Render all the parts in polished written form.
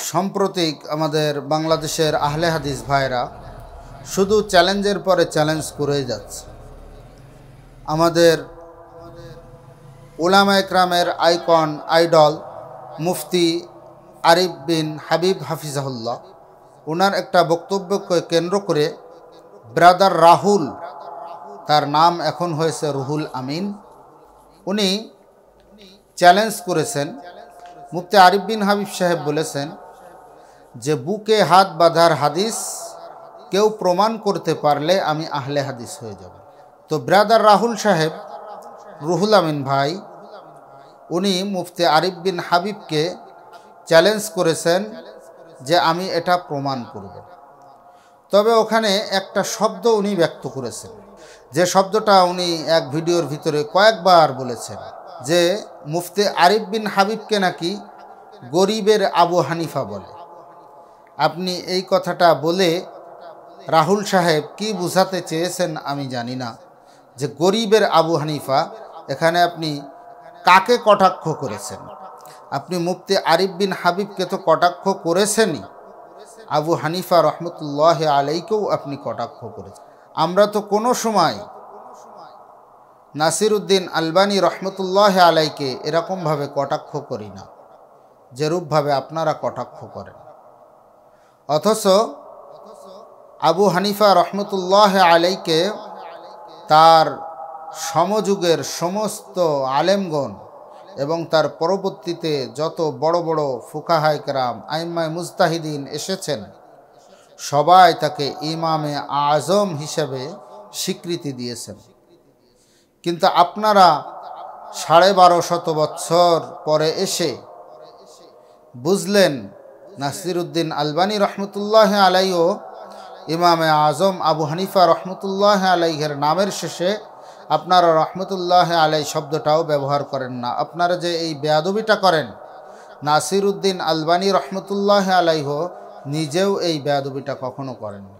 সাম্প্রতিক আমাদের বাংলাদেশের আহলে হাদিস ভাইরা শুধু চ্যালেঞ্জের পরে চ্যালেঞ্জ করেই যাচ্ছে। আমাদের উলামা একরামের আইকন আইডল মুফতি আরিফ বিন হাবিব হাফিজাহুল্লাহ, ওনার একটা বক্তব্যকে কেন্দ্র করে ব্রাদার রাহুল, তার নাম এখন হয়েছে রুহুল আমিন, উনি চ্যালেঞ্জ করেছেন। মুফতি আরিফ বিন হাবিব সাহেব বলেছেন যে বুকে হাত বাঁধার হাদিস কেউ প্রমাণ করতে পারলে আমি আহলে হাদিস হয়ে যাব। তো ব্রাদার রাহুল সাহেব, রুহুল আমিন ভাই, উনি মুফতি আরিফ বিন হাবিবকে চ্যালেঞ্জ করেছেন যে আমি এটা প্রমাণ করব। তবে ওখানে একটা শব্দ উনি ব্যক্ত করেছেন, যে শব্দটা উনি এক ভিডিওর ভিতরে কয়েকবার বলেছেন, যে মুফতি আরিফ বিন হাবিবকে নাকি গরিবের আবু হানিফা বলে। আপনি এই কথাটা বলে রাহুল সাহেব কি বুঝাতে চেয়েছেন আমি জানি না, যে গরিবের আবু হানিফা, এখানে আপনি কাকে কটাক্ষ করেছেন? আপনি মুফতি আরিফ বিন হাবিবকে তো কটাক্ষ করেছেনই, আবু হানিফা রহমতুল্লাহ আলাইকেও আপনি কটাক্ষ করেছেন। আমরা তো কোনো সময় নাসিরউদ্দিন আলবানী রহমতুল্লাহ আলাইকে এরকমভাবে কটাক্ষ করি না যেরূপভাবে আপনারা কটাক্ষ করেন। অথচ আবু হানিফা রহমতুল্লাহ আলাইকে তার সমযুগের সমস্ত আলেমগণ এবং তার পরবর্তীতে যত বড় বড় ফুকাহায়ে কেরাম, আইম্মায়ে মুজতাহিদিন এসেছেন, সবাই তাকে ইমামে আজম হিসেবে স্বীকৃতি দিয়েছেন। কিন্তু আপনারা 1250 বছর পরে এসে বুঝলেন নাসিরউদ্দিন আলবানী রহমতুল্লাহ আলাইও ইমামে আজম আবু হানিফা রহমতুল্লাহ আলাইহের নামের শেষে আপনারা রহমতুল্লাহ আলাই শব্দটাও ব্যবহার করেন না। আপনারা যে এই বেয়াদবিটা করেন, নাসিরউদ্দিন আলবানী রহমতুল্লাহ আলাইহ নিজেও এই বেয়াদবিটা কখনো করেননি।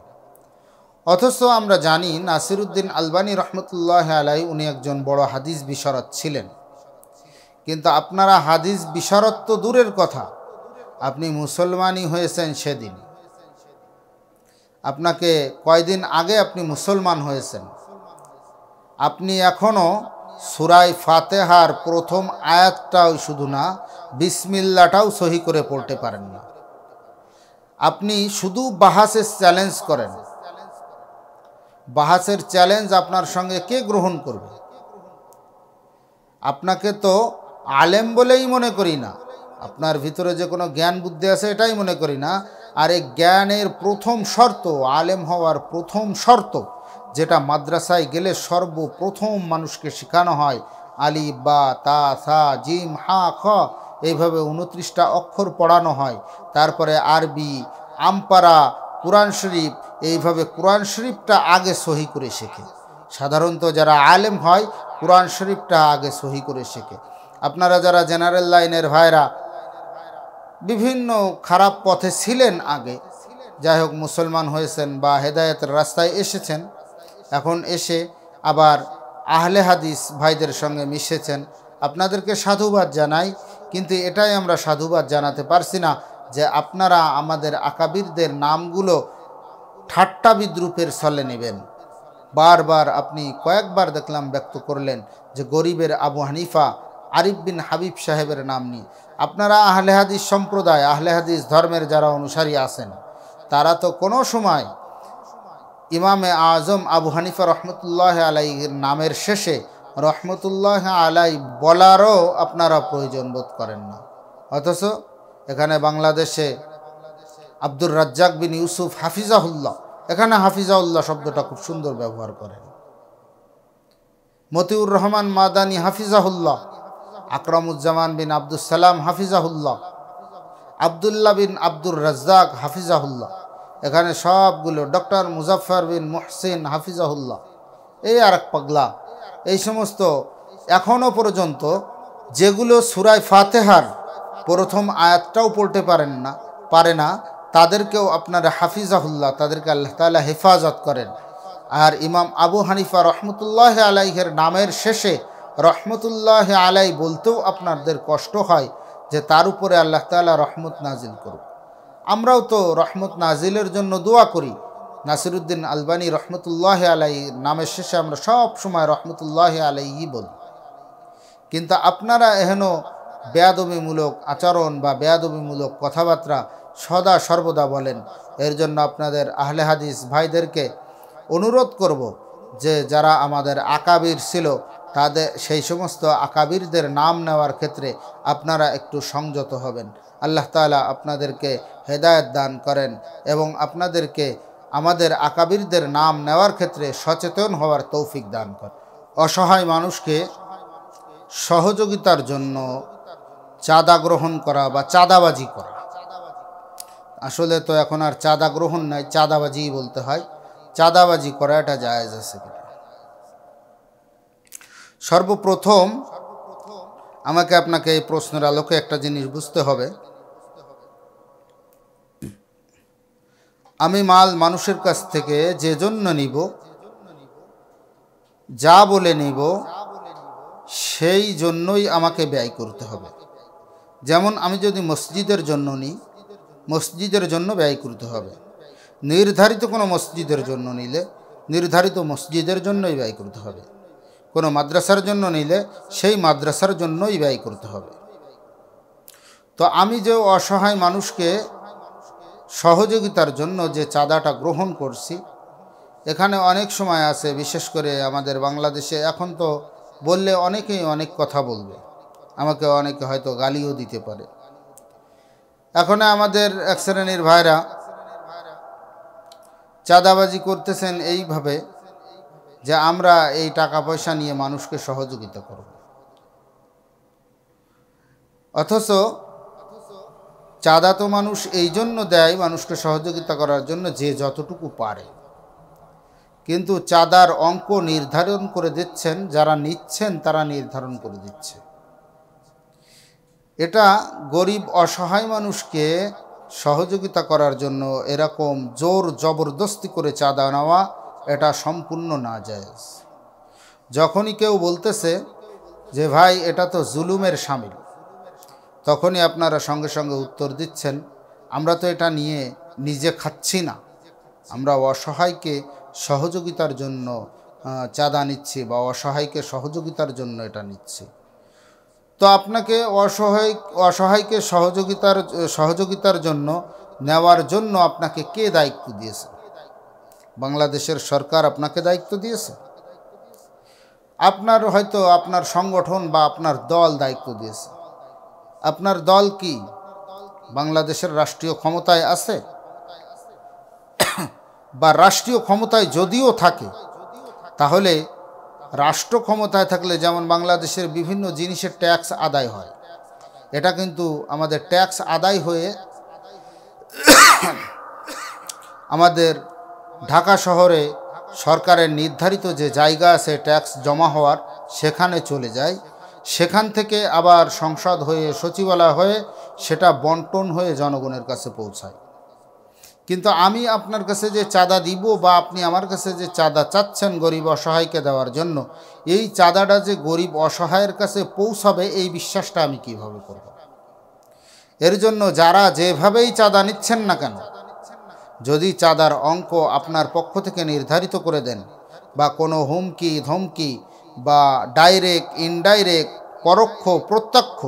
অথচ আমরা জানি নাসিরউদ্দিন আলবানী রহমতুল্লাহ আলাই উনি একজন বড় হাদিস বিশারদ ছিলেন। কিন্তু আপনারা হাদিস বিশারদ তো দূরের কথা, আপনি মুসলমানই হয়েছেন সেদিন। আপনাকে কয়দিন আগে আপনি মুসলমান হয়েছেন, আপনি এখনও সূরা ফাতিহার প্রথম আয়াতটাও শুধু না, বিসমিল্লাটাও সহি করে পড়তে পারেন না। আপনি শুধু বাহাসের চ্যালেঞ্জ করেন। বাহাসের চ্যালেঞ্জ আপনার সঙ্গে কে গ্রহণ করবে? আপনাকে তো আলেম বলেই মনে করি না, আপনার ভিতরে যে কোনো জ্ঞান বুদ্ধি আছে এটাই মনে করি না। আর এই জ্ঞানের প্রথম শর্ত, আলেম হওয়ার প্রথম শর্ত, যেটা মাদ্রাসায় গেলে সর্বপ্রথম মানুষকে শেখানো হয়, আলিফ বা তা সা জিম হা খ, এইভাবে 29টা অক্ষর পড়ানো হয়। তারপরে আরবি, আমপারা, কুরআন শরীফ, এইভাবে কুরআন শরীফটা আগে সহি করে শেখে। সাধারণত যারা আলেম হয় কুরআন শরীফটা আগে সহি করে শেখে। আপনারা যারা জেনারেল লাইনের ভাইরা বিভিন্ন খারাপ পথে ছিলেন আগে, যাই হোক মুসলমান হয়েছেন বা হেদায়েতের রাস্তায় এসেছেন, এখন এসে আবার আহলে হাদিস ভাইদের সঙ্গে মিশেছেন, আপনাদেরকে সাধুবাদ জানাই। কিন্তু এটাই আমরা সাধুবাদ জানাতে পারছি না যে আপনারা আমাদের আকাবিরদের নামগুলো ঠাট্টা বিদ্রুপের ছলে নেবেন। বারবার আপনি কয়েকবার দেখলাম ব্যক্ত করলেন যে গরিবের আবু হানিফা আরিফ বিন হাবিব সাহেবের নাম নিয়ে। আপনারা আহলে হাদিস সম্প্রদায়, আহলে হাদিস ধর্মের যারা অনুসারী আছেন, তারা তো কোনো সময় ইমামে আজম আবু হানিফা রহমতুল্লাহ আলাইহির নামের শেষে রহমতুল্লাহ আলাই বলারও আপনারা প্রয়োজন বোধ করেন না। অথচ এখানে বাংলাদেশে আব্দুর রাজ্জাক বিন ইউসুফ হাফিজাহুল্লাহ, এখানে হাফিজাহুল্লাহ শব্দটা খুব সুন্দর ব্যবহার করেন। মতিউর রহমান মাদানী হাফিজাহুল্লাহ, আকরামুজ্জামান বিন আব্দুস সালাম হাফিজাহুল্লাহ, আবদুল্লাহ বিন আব্দুর রাজ্জাক হাফিজাহুল্লাহ, এখানে সবগুলো ডক্টর মুজাফফর বিন মুহসিন হাফিজাহুল্লাহ, এই আর এক পাগলা, এই সমস্ত এখনও পর্যন্ত যেগুলো সূরা ফাতিহার প্রথম আয়াতটাও পড়তে পারে না, তাদেরকেও আপনারা হাফিজাহুল্লাহ, তাদেরকে আল্লাহ তাআলা হেফাজত করেন। আর ইমাম আবু হানিফা রহমতুল্লাহ আলাইহের নামের শেষে রহমতুল্লাহ আলাই বলতেও আপনাদের কষ্ট হয় যে তার উপরে আল্লাহ তাআলা রহমত নাজিল করুক। আমরাও তো রহমত নাজিলের জন্য দোয়া করি। নাসিরুদ্দিন আলবানী রহমতুল্লাহ আলাইহি নামের শেষে আমরা সব সময় রহমতুল্লাহ আলাইহি বলি, কিন্তু আপনারা এহেন বেয়াদবিমূলক আচরণ বা বেয়াদবিমূলক কথাবার্তা সদা সর্বদা বলেন। এর জন্য আপনাদের আহলে হাদিস ভাইদেরকে অনুরোধ করব যে যারা আমাদের আকাবির ছিল তাদের সেই সমস্ত আকাবিরদের নাম নেওয়ার ক্ষেত্রে আপনারা একটু সংযত হবেন। আল্লাহ তাআলা আপনাদেরকে হেদায়েত দান করেন এবং আপনাদেরকে আমাদের আকাবিরদের নাম নেওয়ার ক্ষেত্রে সচেতন হওয়ার তৌফিক দান করেন। অসহায় মানুষকে সহযোগিতার জন্য চাঁদা গ্রহণ করা বা চাঁদাবাজি করা, আসলে তো এখন আর চাঁদা গ্রহণ নাই, চাঁদাবাজিই বলতে হয়। চাঁদাবাজি করা এটা জায়েজ আছে কিনা? সর্বপ্রথম আমাকে আপনাকে এই প্রশ্নের আলোকে একটা জিনিস বুঝতে হবে। আমি মাল মানুষের কাছ থেকে যে জন্য নিব, যা বলে নিব, সেই জন্যই আমাকে ব্যয় করতে হবে। যেমন আমি যদি মসজিদের জন্য নিই, মসজিদের জন্য ব্যয় করতে হবে। নির্ধারিত কোনো মসজিদের জন্য নিলে নির্ধারিত মসজিদের জন্যই ব্যয় করতে হবে। কোনো মাদ্রাসার জন্য নিলে সেই মাদ্রাসার জন্যই ব্যয় করতে হবে। তো আমি যে অসহায় মানুষকে সহযোগিতার জন্য যে চাঁদাটা গ্রহণ করছি, এখানে অনেক সময় আছে, বিশেষ করে আমাদের বাংলাদেশে এখন তো বললে অনেকেই অনেক কথা বলবে, আমাকে অনেকে হয়তো গালিও দিতে পারে। এখন আমাদের এক শ্রেণীর ভাইরা চাঁদাবাজি করতেছেন এইভাবে যে আমরা এই টাকা পয়সা নিয়ে মানুষকে সহযোগিতা করব, অথচ চাঁদা তো মানুষ এই জন্য দেয় মানুষকে সহযোগিতা করার জন্য যে যতটুকু পারে, কিন্তু চাঁদার অঙ্ক নির্ধারণ করে দিচ্ছেন যারা নিচ্ছেন, তারা নির্ধারণ করে দিচ্ছে। এটা গরিব অসহায় মানুষকে সহযোগিতা করার জন্য এরকম জোর জবরদস্তি করে চাঁদা নেওয়া এটা সম্পূর্ণ নাজায়েজ। যখনই কেউ বলতেছে যে ভাই এটা তো জুলুমের শামিল, তখনই আপনারা সঙ্গে সঙ্গে উত্তর দিচ্ছেন আমরা তো এটা নিয়ে নিজে খাচ্ছি না, আমরা অসহায়কে সহযোগিতার জন্য চাঁদা নিচ্ছি বা অসহায়কে সহযোগিতার জন্য এটা নিচ্ছি। তো আপনাকে অসহায়কে সহযোগিতার জন্য নেওয়ার জন্য আপনাকে কে দায়িত্ব দিয়েছে? বাংলাদেশের সরকার আপনাকে দায়িত্ব দিয়েছে? আপনার হয়তো আপনার সংগঠন বা আপনার দল দায়িত্ব দিয়েছে। আপনার দল কি বাংলাদেশের রাষ্ট্রীয় ক্ষমতায় আছে? বা রাষ্ট্রীয় ক্ষমতায় যদিও থাকে, তাহলে রাষ্ট্র ক্ষমতায় থাকলে যেমন বাংলাদেশের বিভিন্ন জিনিসের ট্যাক্স আদায় হয়, এটা কিন্তু আমাদের ট্যাক্স আদায় হয়ে আমাদের ঢাকা শহরে সরকারের নির্ধারিত যে জায়গা আছে ট্যাক্স জমা হওয়ার, সেখানে চলে যায়। সেখান থেকে আবার সংসদ হয়ে সচিবালয় হয়ে সেটা বন্টন হয়ে জনগণের কাছে পৌঁছায়। কিন্তু আমি আপনার কাছে যে চাঁদা দিব বা আপনি আমার কাছে যে চাঁদা চাচ্ছেন গরিব অসহায়কে দেওয়ার জন্য, এই চাঁদাটা যে গরিব অসহায়ের কাছে পৌঁছাবে এই বিশ্বাসটা আমি কিভাবে করব? এর জন্য যারা যেভাবেই চাঁদা নিচ্ছেন না কেন, যদি চাঁদার অঙ্ক আপনার পক্ষ থেকে নির্ধারিত করে দেন বা কোনো হুমকি ধমকি বা ডাইরেক্ট ইনডাইরেক্ট পরোক্ষ প্রত্যক্ষ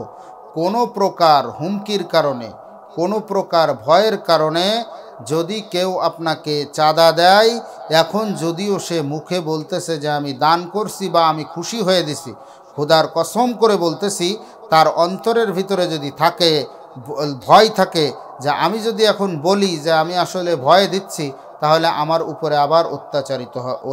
কোনো প্রকার হুমকির কারণে, কোনো প্রকার ভয়ের কারণে যদি কেউ আপনাকে চাঁদা দেয়, এখন যদিও সে মুখে বলতেছে যে আমি দান করছি বা আমি খুশি হয়ে দিছি, খোদার কসম করে বলতেছি তার অন্তরের ভিতরে যদি থাকে ভয় থাকে যে আমি যদি এখন বলি যে আমি আসলে ভয় দিচ্ছি, তাহলে আমার উপরে আবার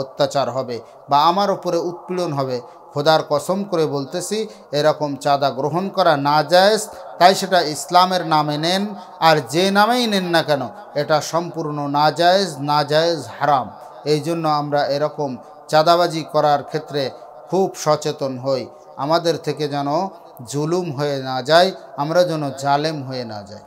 অত্যাচার হবে বা আমার উপরে উৎপীড়ন হবে, খোদার কসম করে বলতেছি এরকম চাঁদা গ্রহণ করা নাজায়েজ। তাই সেটা ইসলামের নামে নেন আর যে নামেই নেন না কেন, এটা সম্পূর্ণ নাজায়েজ হারাম। এই জন্য আমরা এরকম চাঁদাবাজি করার ক্ষেত্রে খুব সচেতন হই, আমাদের থেকে যেন জুলুম হয়ে না যায়, আমরা যেন জালেম হয়ে না যাই।